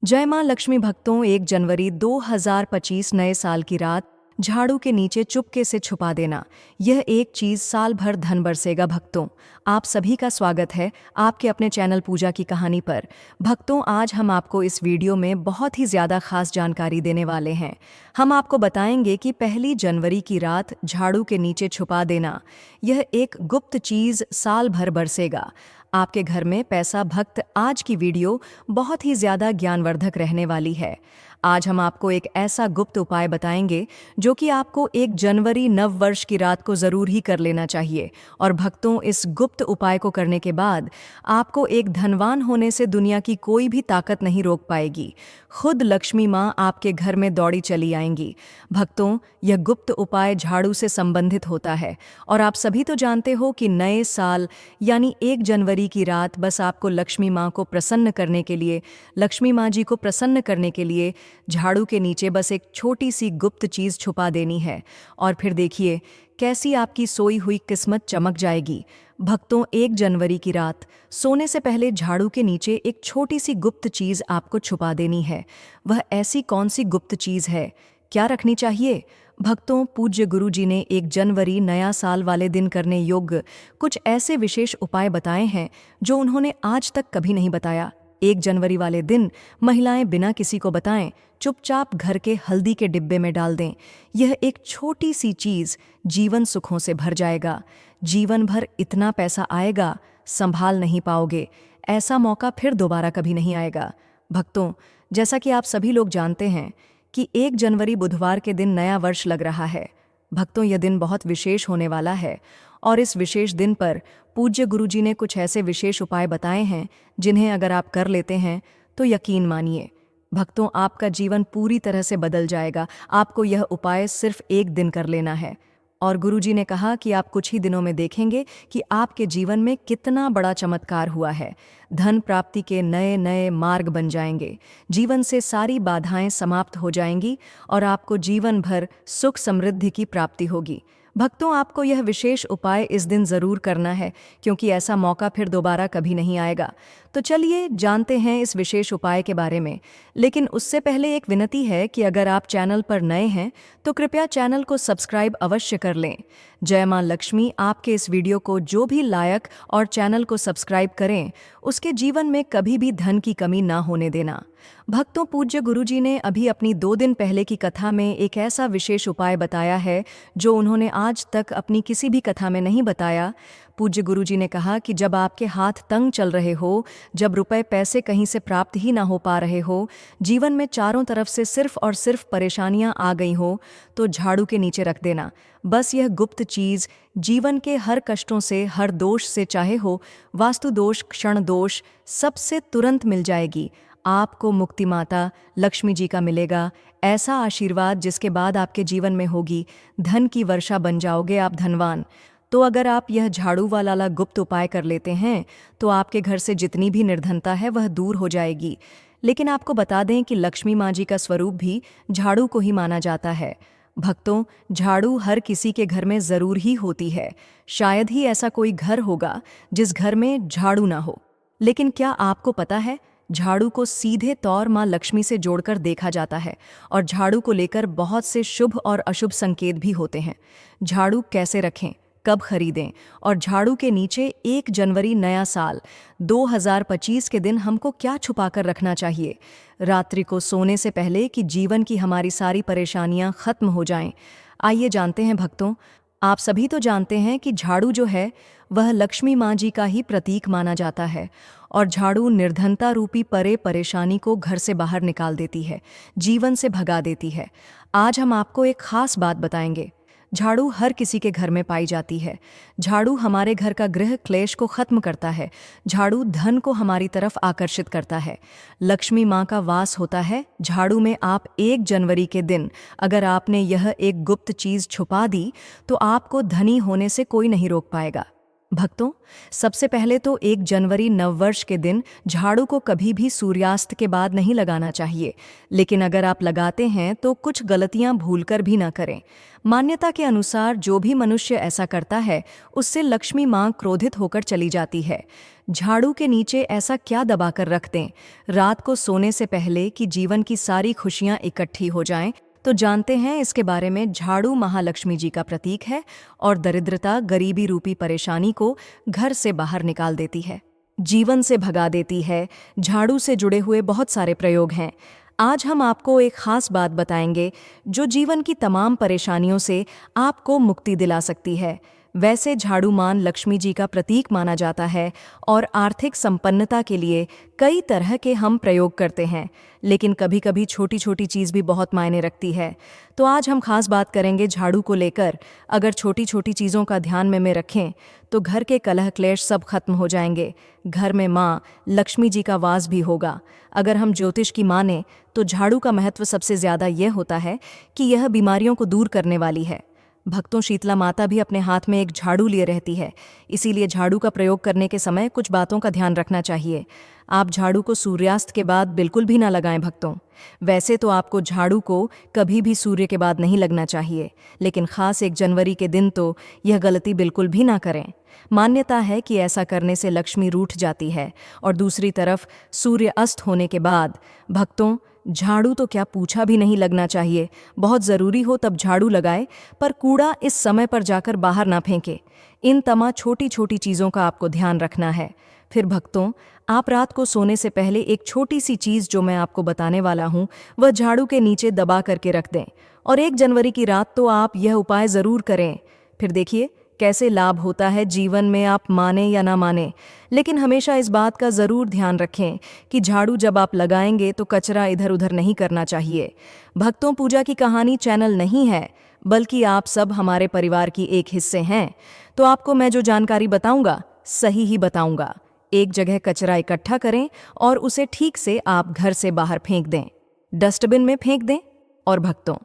जय मां लक्ष्मी भक्तों, 1 जनवरी 2025 नए साल की रात झाड़ू के नीचे चुपके से छुपा देना। यह एक चीज साल भर धन बरसेगा। भक्तों, आप सभी का स्वागत है आपके अपने चैनल पूजा की कहानी पर। भक्तों, आज हम आपको इस वीडियो में बहुत ही ज्यादा खास जानकारी देने वाले हैं। हम आपको बताएंगे कि 1 जनवरी की रात झाड़ू के नीचे छुपा देना, यह एक गुप्त चीज साल भर बरसेगा आपके घर में पैसा। भक्त, आज की वीडियो बहुत ही ज्यादा ज्ञानवर्धक रहने वाली है। आज हम आपको एक ऐसा गुप्त उपाय बताएंगे जो कि आपको 1 जनवरी नव वर्ष की रात को जरूर ही कर लेना चाहिए। और भक्तों, इस गुप्त उपाय को करने के बाद आपको एक धनवान होने से दुनिया की कोई भी ताकत नहीं रोक पाएगी। खुद लक्ष्मी मां आपके घर में दौड़ी चली आएंगी। भक्तों, यह गुप्त उपाय झाड़ू से संबंधित होता है और आप सभी तो जानते हो कि नए साल यानी 1 जनवरी की रात बस आपको लक्ष्मी मां को प्रसन्न करने के लिए, लक्ष्मी मां जी को प्रसन्न करने के लिए झाड़ू के नीचे बस एक छोटी सी गुप्त चीज छुपा देनी है और फिर देखिए कैसी आपकी सोई हुई किस्मत चमक जाएगी। भक्तों, 1 जनवरी की रात सोने से पहले झाड़ू के नीचे एक छोटी सी गुप्त चीज आपको छुपा देनी है। वह ऐसी कौन सी गुप्त चीज है, क्या रखनी चाहिए? भक्तों, पूज्य गुरु जी ने 1 जनवरी नया साल वाले दिन करने योग्य कुछ ऐसे विशेष उपाय बताए हैं जो उन्होंने आज तक कभी नहीं बताया। 1 जनवरी वाले दिन महिलाएं बिना किसी को बताएं चुपचाप घर के हल्दी के डिब्बे में डाल दें। यह एक छोटी सी चीज जीवन सुखों से भर जाएगा। जीवन भर इतना पैसा आएगा, संभाल नहीं पाओगे। ऐसा मौका फिर दोबारा कभी नहीं आएगा। भक्तों, जैसा कि आप सभी लोग जानते हैं कि 1 जनवरी बुधवार के दिन नया वर्ष लग रहा है। भक्तों, यह दिन बहुत विशेष होने वाला है और इस विशेष दिन पर पूज्य गुरुजी ने कुछ ऐसे विशेष उपाय बताए हैं जिन्हें अगर आप कर लेते हैं तो यकीन मानिए भक्तों, आपका जीवन पूरी तरह से बदल जाएगा। आपको यह उपाय सिर्फ 1 दिन कर लेना है और गुरुजी ने कहा कि आप कुछ ही दिनों में देखेंगे कि आपके जीवन में कितना बड़ा चमत्कार हुआ है। धन प्राप्ति के नए नए मार्ग बन जाएंगे, जीवन से सारी बाधाएं समाप्त हो जाएंगी और आपको जीवन भर सुख समृद्धि की प्राप्ति होगी। भक्तों, आपको यह विशेष उपाय इस दिन जरूर करना है क्योंकि ऐसा मौका फिर दोबारा कभी नहीं आएगा। तो चलिए जानते हैं इस विशेष उपाय के बारे में। लेकिन उससे पहले एक विनती है कि अगर आप चैनल पर नए हैं तो कृपया चैनल को सब्सक्राइब अवश्य कर लें। जय मां लक्ष्मी आपके इस वीडियो को जो भी लायक और चैनल को सब्सक्राइब करें उसके जीवन में कभी भी धन की कमी ना होने देना। भक्तों, पूज्य गुरुजी ने अभी अपनी 2 दिन पहले की कथा में एक ऐसा विशेष उपाय बताया है जो उन्होंने आज तक अपनी किसी भी कथा में नहीं बताया। पूज्य गुरुजी ने कहा कि जब आपके हाथ तंग चल रहे हो, जब रुपए पैसे कहीं से प्राप्त ही ना हो पा रहे हो, जीवन में चारों तरफ से सिर्फ और सिर्फ परेशानियां आ गई हो, तो झाड़ू के नीचे रख देना। बस यह गुप्त चीज जीवन के हर कष्टों से, हर दोष से, चाहे हो वास्तु दोष, क्षण दोष, सबसे तुरंत मिल जाएगी। आपको मुक्ति माता लक्ष्मी जी का मिलेगा ऐसा आशीर्वाद जिसके बाद आपके जीवन में होगी धन की वर्षा, बन जाओगे आप धनवान। तो अगर आप यह झाड़ू वाला गुप्त उपाय कर लेते हैं तो आपके घर से जितनी भी निर्धनता है वह दूर हो जाएगी। लेकिन आपको बता दें कि लक्ष्मी माँ जी का स्वरूप भी झाड़ू को ही माना जाता है। भक्तों, झाड़ू हर किसी के घर में जरूर ही होती है। शायद ही ऐसा कोई घर होगा जिस घर में झाड़ू ना हो। लेकिन क्या आपको पता है, झाड़ू को सीधे तौर मां लक्ष्मी से जोड़कर देखा जाता है और झाड़ू को लेकर बहुत से शुभ और अशुभ संकेत भी होते हैं। झाड़ू कैसे रखें, कब खरीदें और झाड़ू के नीचे 1 जनवरी नया साल 2025 के दिन हमको क्या छुपाकर रखना चाहिए रात्रि को सोने से पहले कि जीवन की हमारी सारी परेशानियां खत्म हो जाएं। आइए जानते हैं भक्तों। आप सभी तो जानते हैं कि झाड़ू जो है वह लक्ष्मी माँ जी का ही प्रतीक माना जाता है और झाड़ू निर्धनता रूपी परेशानी को घर से बाहर निकाल देती है, जीवन से भगा देती है। आज हम आपको एक खास बात बताएंगे। झाड़ू हर किसी के घर में पाई जाती है। झाड़ू हमारे घर का गृह क्लेश को खत्म करता है। झाड़ू धन को हमारी तरफ आकर्षित करता है। लक्ष्मी माँ का वास होता है झाड़ू में। आप 1 जनवरी के दिन अगर आपने यह एक गुप्त चीज छुपा दी तो आपको धनी होने से कोई नहीं रोक पाएगा। भक्तों, सबसे पहले तो 1 जनवरी नववर्ष के दिन झाड़ू को कभी भी सूर्यास्त के बाद नहीं लगाना चाहिए, लेकिन अगर आप लगाते हैं तो कुछ गलतियां भूलकर भी ना करें। मान्यता के अनुसार जो भी मनुष्य ऐसा करता है, उससे लक्ष्मी मां क्रोधित होकर चली जाती है। झाड़ू के नीचे ऐसा क्या दबाकर रख दें रात को सोने से पहले कि जीवन की सारी खुशियां इकट्ठी हो जाएं? तो जानते हैं इसके बारे में। झाड़ू महालक्ष्मी जी का प्रतीक है और दरिद्रता, गरीबी रूपी परेशानी को घर से बाहर निकाल देती है, जीवन से भगा देती है। झाड़ू से जुड़े हुए बहुत सारे प्रयोग हैं। आज हम आपको एक खास बात बताएंगे जो जीवन की तमाम परेशानियों से आपको मुक्ति दिला सकती है। वैसे झाड़ू मान लक्ष्मी जी का प्रतीक माना जाता है और आर्थिक संपन्नता के लिए कई तरह के हम प्रयोग करते हैं, लेकिन कभी कभी छोटी छोटी चीज़ भी बहुत मायने रखती है। तो आज हम खास बात करेंगे झाड़ू को लेकर। अगर छोटी छोटी चीज़ों का ध्यान में रखें तो घर के कलह क्लेश सब खत्म हो जाएंगे। घर में माँ लक्ष्मी जी का वास भी होगा। अगर हम ज्योतिष की माने तो झाड़ू का महत्व सबसे ज़्यादा यह होता है कि यह बीमारियों को दूर करने वाली है। भक्तों, शीतला माता भी अपने हाथ में एक झाड़ू लिए रहती है, इसीलिए झाड़ू का प्रयोग करने के समय कुछ बातों का ध्यान रखना चाहिए। आप झाड़ू को सूर्यास्त के बाद बिल्कुल भी ना लगाएं भक्तों। वैसे तो आपको झाड़ू को कभी भी सूर्य के बाद नहीं लगना चाहिए, लेकिन खास 1 जनवरी के दिन तो यह गलती बिल्कुल भी ना करें। मान्यता है कि ऐसा करने से लक्ष्मी रूठ जाती है। और दूसरी तरफ सूर्य अस्त होने के बाद भक्तों, झाड़ू तो क्या पूछा भी नहीं लगना चाहिए। बहुत ज़रूरी हो तब झाड़ू लगाए, पर कूड़ा इस समय पर जाकर बाहर ना फेंके। इन तमाम छोटी छोटी चीज़ों का आपको ध्यान रखना है। फिर भक्तों, आप रात को सोने से पहले एक छोटी सी चीज़ जो मैं आपको बताने वाला हूँ वह झाड़ू के नीचे दबा करके रख दें। और 1 जनवरी की रात तो आप यह उपाय ज़रूर करें। फिर देखिए कैसे लाभ होता है जीवन में, आप माने या ना माने। लेकिन हमेशा इस बात का ज़रूर ध्यान रखें कि झाड़ू जब आप लगाएंगे तो कचरा इधर उधर नहीं करना चाहिए। भक्तों, पूजा की कहानी चैनल नहीं है, बल्कि आप सब हमारे परिवार की एक हिस्से हैं। तो आपको मैं जो जानकारी बताऊंगा सही ही बताऊंगा। एक जगह कचरा इकट्ठा करें और उसे ठीक से आप घर से बाहर फेंक दें, डस्टबिन में फेंक दें। और भक्तों,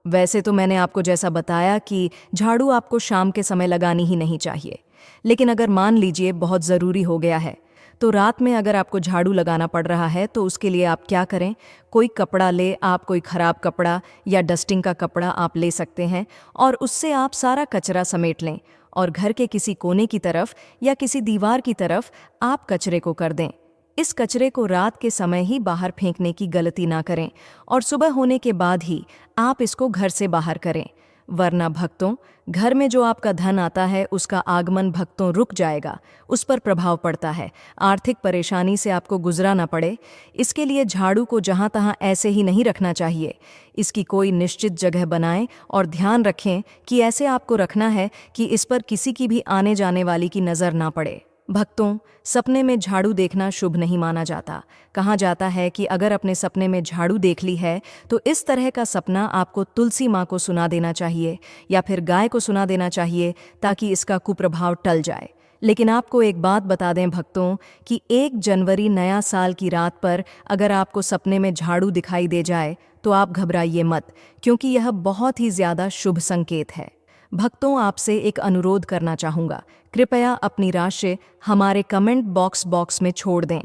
वैसे तो मैंने आपको जैसा बताया कि झाड़ू आपको शाम के समय लगानी ही नहीं चाहिए, लेकिन अगर मान लीजिए बहुत ज़रूरी हो गया है तो रात में अगर आपको झाड़ू लगाना पड़ रहा है तो उसके लिए आप क्या करें, कोई कपड़ा ले आप, कोई ख़राब कपड़ा या डस्टिंग का कपड़ा आप ले सकते हैं और उससे आप सारा कचरा समेट लें और घर के किसी कोने की तरफ या किसी दीवार की तरफ आप कचरे को कर दें। इस कचरे को रात के समय ही बाहर फेंकने की गलती ना करें और सुबह होने के बाद ही आप इसको घर से बाहर करें, वरना भक्तों, घर में जो आपका धन आता है उसका आगमन भक्तों रुक जाएगा, उस पर प्रभाव पड़ता है। आर्थिक परेशानी से आपको गुजरा ना पड़े, इसके लिए झाड़ू को जहाँ तहाँ ऐसे ही नहीं रखना चाहिए। इसकी कोई निश्चित जगह बनाएं और ध्यान रखें कि ऐसे आपको रखना है कि इस पर किसी की भी आने जाने वाली की नज़र ना पड़े। भक्तों, सपने में झाड़ू देखना शुभ नहीं माना जाता। कहा जाता है कि अगर अपने सपने में झाड़ू देख ली है तो इस तरह का सपना आपको तुलसी माँ को सुना देना चाहिए या फिर गाय को सुना देना चाहिए ताकि इसका कुप्रभाव टल जाए। लेकिन आपको एक बात बता दें भक्तों कि 1 जनवरी नया साल की रात पर अगर आपको सपने में झाड़ू दिखाई दे जाए तो आप घबराइए मत, क्योंकि यह बहुत ही ज़्यादा शुभ संकेत है। भक्तों, आपसे एक अनुरोध करना चाहूँगा, कृपया अपनी राशि हमारे कमेंट बॉक्स में छोड़ दें।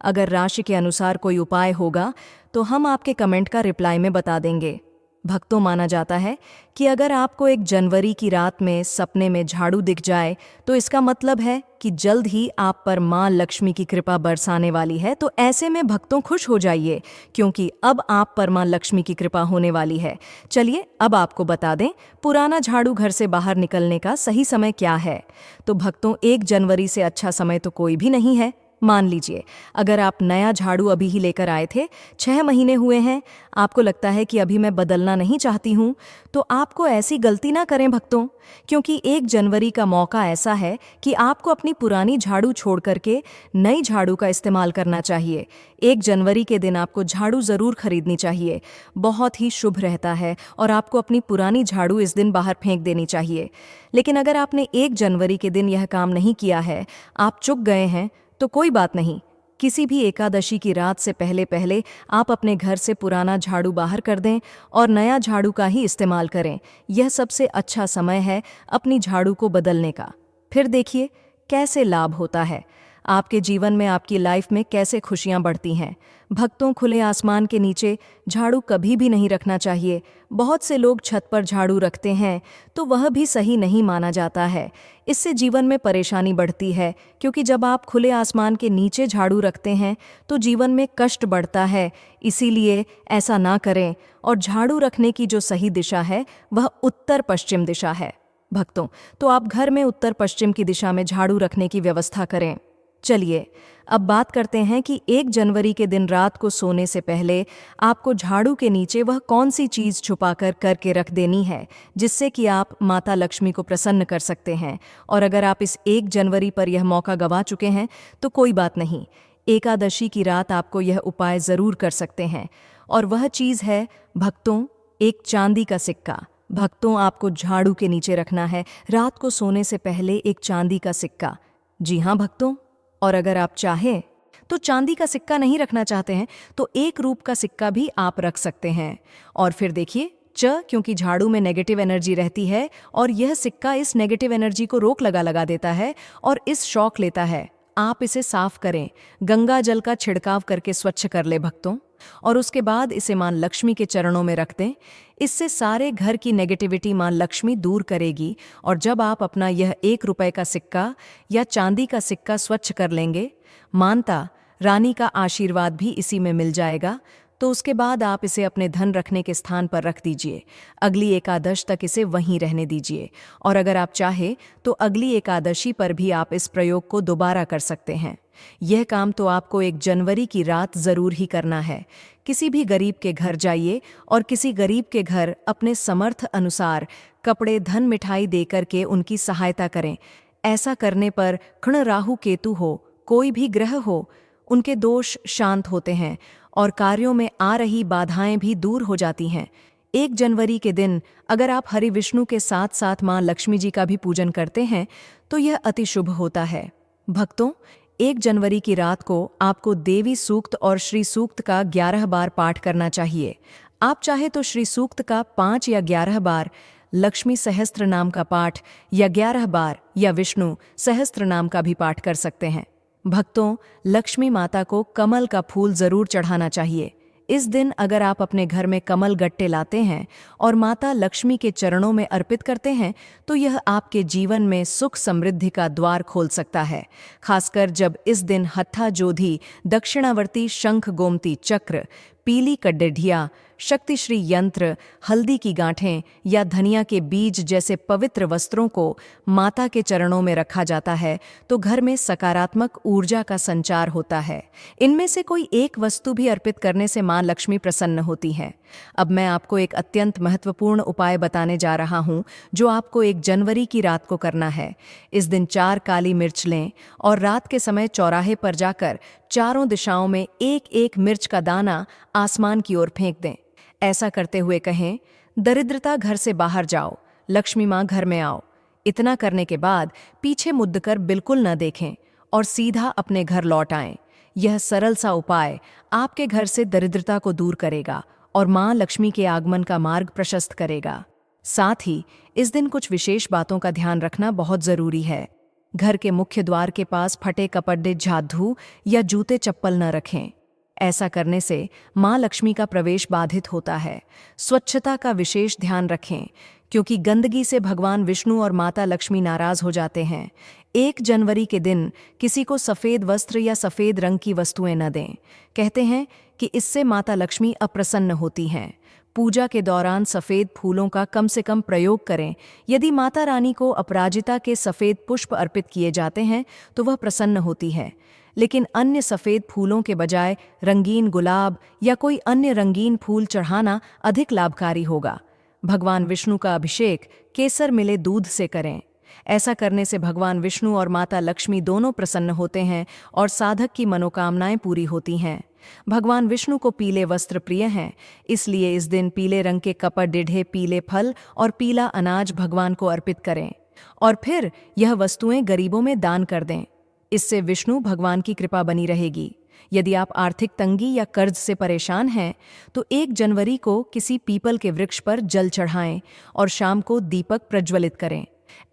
अगर राशि के अनुसार कोई उपाय होगा तो हम आपके कमेंट का रिप्लाई में बता देंगे। भक्तों, माना जाता है कि अगर आपको 1 जनवरी की रात में सपने में झाड़ू दिख जाए तो इसका मतलब है कि जल्द ही आप पर माँ लक्ष्मी की कृपा बरसाने वाली है। तो ऐसे में भक्तों खुश हो जाइए, क्योंकि अब आप पर माँ लक्ष्मी की कृपा होने वाली है। चलिए अब आपको बता दें पुराना झाड़ू घर से बाहर निकलने का सही समय क्या है। तो भक्तों, 1 जनवरी से अच्छा समय तो कोई भी नहीं है। मान लीजिए अगर आप नया झाड़ू अभी ही लेकर आए थे, 6 महीने हुए हैं, आपको लगता है कि अभी मैं बदलना नहीं चाहती हूँ, तो आपको ऐसी गलती ना करें भक्तों, क्योंकि 1 जनवरी का मौका ऐसा है कि आपको अपनी पुरानी झाड़ू छोड़ करके नई झाड़ू का इस्तेमाल करना चाहिए। 1 जनवरी के दिन आपको झाड़ू ज़रूर खरीदनी चाहिए, बहुत ही शुभ रहता है, और आपको अपनी पुरानी झाड़ू इस दिन बाहर फेंक देनी चाहिए। लेकिन अगर आपने 1 जनवरी के दिन यह काम नहीं किया है, आप चूक गए हैं, तो कोई बात नहीं। किसी भी एकादशी की रात से पहले पहले आप अपने घर से पुराना झाड़ू बाहर कर दें और नया झाड़ू का ही इस्तेमाल करें। यह सबसे अच्छा समय है अपनी झाड़ू को बदलने का। फिर देखिए कैसे लाभ होता है, आपके जीवन में, आपकी लाइफ में कैसे खुशियां बढ़ती हैं। भक्तों, खुले आसमान के नीचे झाड़ू कभी भी नहीं रखना चाहिए। बहुत से लोग छत पर झाड़ू रखते हैं, तो वह भी सही नहीं माना जाता है। इससे जीवन में परेशानी बढ़ती है, क्योंकि जब आप खुले आसमान के नीचे झाड़ू रखते हैं तो जीवन में कष्ट बढ़ता है। इसीलिए ऐसा ना करें। और झाड़ू रखने की जो सही दिशा है वह उत्तर पश्चिम दिशा है। भक्तों, तो आप घर में उत्तर पश्चिम की दिशा में झाड़ू रखने की व्यवस्था करें। चलिए अब बात करते हैं कि 1 जनवरी के दिन रात को सोने से पहले आपको झाड़ू के नीचे वह कौन सी चीज़ छुपाकर करके रख देनी है, जिससे कि आप माता लक्ष्मी को प्रसन्न कर सकते हैं। और अगर आप इस 1 जनवरी पर यह मौका गंवा चुके हैं तो कोई बात नहीं, एकादशी की रात आपको यह उपाय ज़रूर कर सकते हैं। और वह चीज़ है भक्तों, एक चांदी का सिक्का। भक्तों, आपको झाड़ू के नीचे रखना है रात को सोने से पहले एक चांदी का सिक्का। जी हाँ भक्तों, और अगर आप चाहें तो चांदी का सिक्का नहीं रखना चाहते हैं तो 1 रूप का सिक्का भी आप रख सकते हैं। और फिर देखिए क्योंकि झाड़ू में नेगेटिव एनर्जी रहती है और यह सिक्का इस नेगेटिव एनर्जी को रोक लगा देता है और इस शौक लेता है। आप इसे साफ करें, गंगा जल का छिड़काव करके स्वच्छ कर ले भक्तों, और उसके बाद इसे मां लक्ष्मी के चरणों में रख दें। इससे सारे घर की नेगेटिविटी मां लक्ष्मी दूर करेगी। और जब आप अपना यह 1 रुपए का सिक्का या चांदी का सिक्का स्वच्छ कर लेंगे, माता रानी का आशीर्वाद भी इसी में मिल जाएगा। तो उसके बाद आप इसे अपने धन रखने के स्थान पर रख दीजिए। अगली एकादश तक इसे वहीं रहने दीजिए। और अगर आप चाहे तो अगली एकादशी पर भी आप इस प्रयोग को दोबारा कर सकते हैं। यह काम तो आपको 1 जनवरी की रात जरूर ही करना है। किसी भी गरीब के घर जाइए और किसी गरीब के घर अपने समर्थ अनुसार कपड़े, धन, मिठाई देकर के उनकी सहायता करें। ऐसा करने पर क्षण राहु केतु हो, कोई भी ग्रह हो, उनके दोष शांत होते हैं और कार्यों में आ रही बाधाएं भी दूर हो जाती हैं। 1 जनवरी के दिन अगर आप हरि विष्णु के साथ साथ मां लक्ष्मी जी का भी पूजन करते हैं तो यह अति शुभ होता है। भक्तों, 1 जनवरी की रात को आपको देवी सूक्त और श्री सूक्त का 11 बार पाठ करना चाहिए। आप चाहे तो श्री सूक्त का 5 या 11 बार, लक्ष्मी सहस्त्र नाम का पाठ या 11 बार या विष्णु सहस्त्र नाम का भी पाठ कर सकते हैं। भक्तों, लक्ष्मी माता को कमल का फूल जरूर चढ़ाना चाहिए। इस दिन अगर आप अपने घर में कमल गट्टे लाते हैं और माता लक्ष्मी के चरणों में अर्पित करते हैं तो यह आपके जीवन में सुख समृद्धि का द्वार खोल सकता है। खासकर जब इस दिन हत्था जोधी, दक्षिणावर्ती शंख गोमती चक्र, पीली कड्डेढ़िया, शक्तिश्री यंत्र, हल्दी की गांठें या धनिया के बीज जैसे पवित्र वस्त्रों को माता के चरणों में रखा जाता है तो घर में सकारात्मक ऊर्जा का संचार होता है। इनमें से कोई एक वस्तु भी अर्पित करने से मां लक्ष्मी प्रसन्न होती हैं। अब मैं आपको एक अत्यंत महत्वपूर्ण उपाय बताने जा रहा हूं जो आपको 1 जनवरी की रात को करना है। इस दिन 4 काली मिर्च लें और रात के समय चौराहे पर जाकर चारों दिशाओं में 1-1 मिर्च का दाना आसमान की ओर फेंक दें। ऐसा करते हुए कहें, दरिद्रता घर से बाहर जाओ, लक्ष्मी मां घर में आओ। इतना करने के बाद पीछे मुड़कर बिल्कुल न देखें और सीधा अपने घर लौट आएं। यह सरल सा उपाय आपके घर से दरिद्रता को दूर करेगा और मां लक्ष्मी के आगमन का मार्ग प्रशस्त करेगा। साथ ही इस दिन कुछ विशेष बातों का ध्यान रखना बहुत जरूरी है। घर के मुख्य द्वार के पास फटे कपड़े, झाड़ू या जूते चप्पल न रखें। ऐसा करने से मां लक्ष्मी का प्रवेश बाधित होता है। स्वच्छता का विशेष ध्यान रखें क्योंकि गंदगी से भगवान विष्णु और माता लक्ष्मी नाराज हो जाते हैं। 1 जनवरी के दिन किसी को सफेद वस्त्र या सफेद रंग की वस्तुएं न दें। कहते हैं कि इससे माता लक्ष्मी अप्रसन्न होती हैं। पूजा के दौरान सफेद फूलों का कम से कम प्रयोग करें। यदि माता रानी को अपराजिता के सफेद पुष्प अर्पित किए जाते हैं तो वह प्रसन्न होती है। लेकिन अन्य सफेद फूलों के बजाय रंगीन गुलाब या कोई अन्य रंगीन फूल चढ़ाना अधिक लाभकारी होगा। भगवान विष्णु का अभिषेक केसर मिले दूध से करें। ऐसा करने से भगवान विष्णु और माता लक्ष्मी दोनों प्रसन्न होते हैं और साधक की मनोकामनाएं पूरी होती हैं। भगवान विष्णु को पीले वस्त्र प्रिय हैं, इसलिए इस दिन पीले रंग के कपड़े, पीले फल और पीला अनाज भगवान को अर्पित करें और फिर यह वस्तुएं गरीबों में दान कर दें। इससे विष्णु भगवान की कृपा बनी रहेगी। यदि आप आर्थिक तंगी या कर्ज से परेशान हैं तो 1 जनवरी को किसी पीपल के वृक्ष पर जल चढ़ाएं और शाम को दीपक प्रज्वलित करें।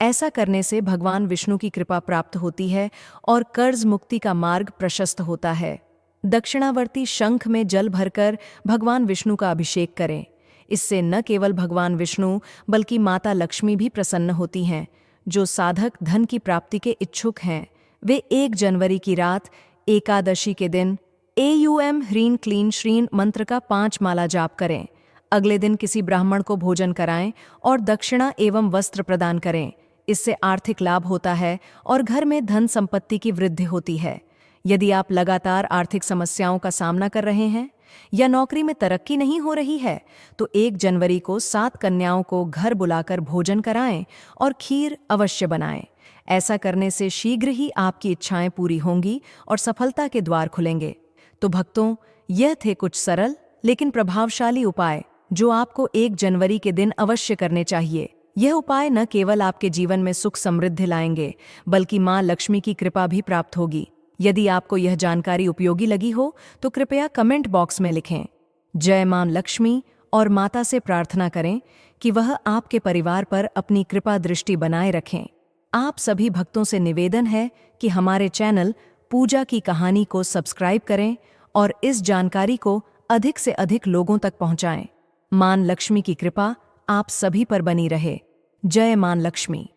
ऐसा करने से भगवान विष्णु की कृपा प्राप्त होती है और कर्ज मुक्ति का मार्ग प्रशस्त होता है। दक्षिणावर्ती शंख में जल भरकर भगवान विष्णु का अभिषेक करें। इससे न केवल भगवान विष्णु बल्कि माता लक्ष्मी भी प्रसन्न होती हैं। जो साधक धन की प्राप्ति के इच्छुक हैं वे 1 जनवरी की रात एकादशी के दिन एयूएम ह्रीं क्लीं श्रीं मंत्र का 5 माला जाप करें। अगले दिन किसी ब्राह्मण को भोजन कराएं और दक्षिणा एवं वस्त्र प्रदान करें। इससे आर्थिक लाभ होता है और घर में धन संपत्ति की वृद्धि होती है। यदि आप लगातार आर्थिक समस्याओं का सामना कर रहे हैं या नौकरी में तरक्की नहीं हो रही है तो 1 जनवरी को 7 कन्याओं को घर बुलाकर भोजन कराएं और खीर अवश्य बनाएं। ऐसा करने से शीघ्र ही आपकी इच्छाएं पूरी होंगी और सफलता के द्वार खुलेंगे। तो भक्तों, यह थे कुछ सरल लेकिन प्रभावशाली उपाय जो आपको 1 जनवरी के दिन अवश्य करने चाहिए। यह उपाय न केवल आपके जीवन में सुख समृद्धि लाएंगे बल्कि मां लक्ष्मी की कृपा भी प्राप्त होगी। यदि आपको यह जानकारी उपयोगी लगी हो तो कृपया कमेंट बॉक्स में लिखें जय मां लक्ष्मी और माता से प्रार्थना करें कि वह आपके परिवार पर अपनी कृपा दृष्टि बनाए रखें। आप सभी भक्तों से निवेदन है कि हमारे चैनल पूजा की कहानी को सब्सक्राइब करें और इस जानकारी को अधिक से अधिक लोगों तक पहुंचाएं। मां लक्ष्मी की कृपा आप सभी पर बनी रहे। जय मां लक्ष्मी।